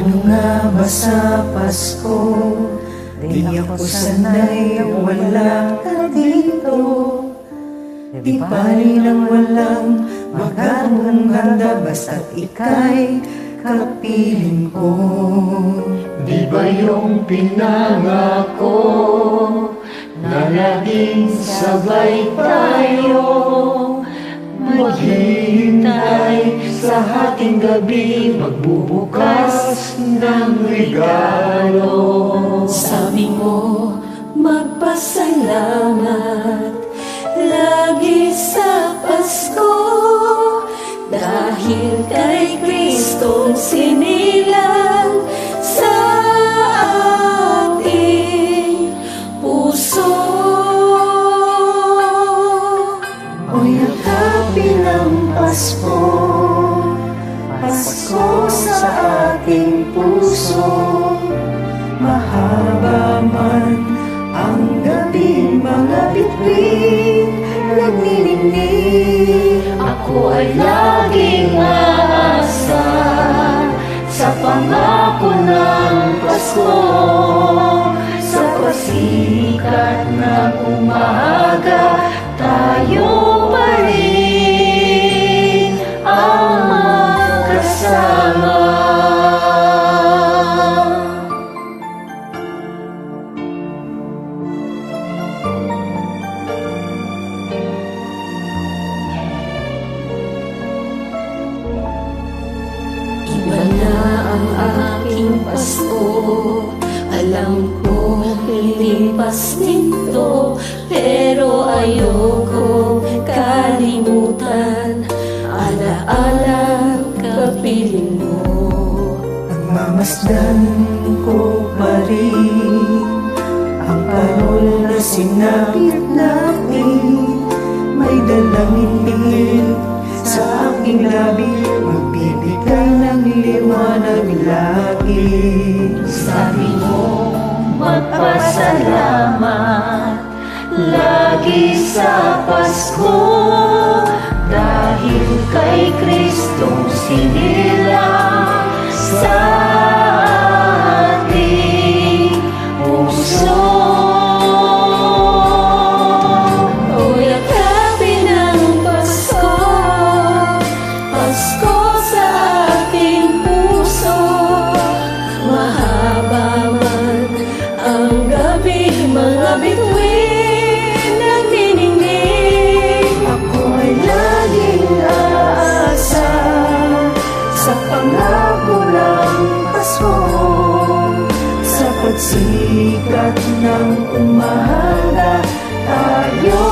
Ano nga ba sa Pasko? Di ako sanay wala ka dito. Di bali nang walang magandang handa, basta't ika'y kapiling ko. Di ba yung pinangako na laging sabay tayo maghihintay sa hating gabi, magbubukas ng regalo? Sabi mo, magpasalamat lagi sa Pasko, dahil kay Kristong sinilang sa ating puso. O yakapin ang Pasko, Pasko sa ating puso. Mahaba man ang gabi, mga bituin nagniningning. Ako ay laging aasa sa pangako ng Pasko, sa pasikat ng umaga, tayo pa rin ang magkasama. Iba na ang aking Pasko, alam ko lilipas nito, pero ayoko kalimutan alaala kapiling mo. Nagmamasdan ko pa rin ang parol na sinapit natin. May dalang inggit sa aking labi, magbibigay ng liwanag lagi. Sabi mo, magpasalamat lagi sa Pasko, dahil kay Kristong sinilang sa ating puso. O yakapin ang Pasko, Pasko sa ating puso. Mahaba man ang gabi, mga bituin nagniningning. Ako ay laging aasa sa pangako ng Pasko, sa pagsikat ng umaga, tayo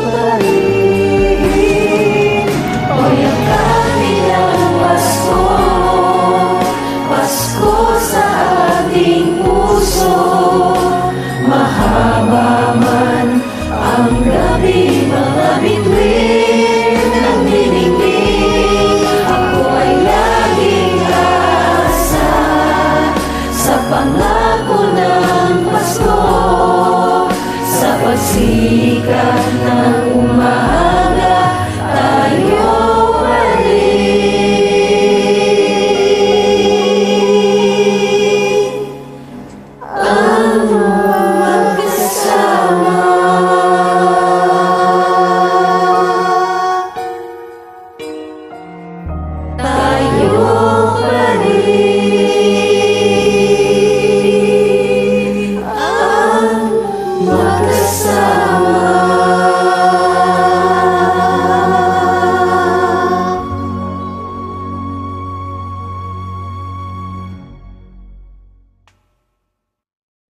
pa rin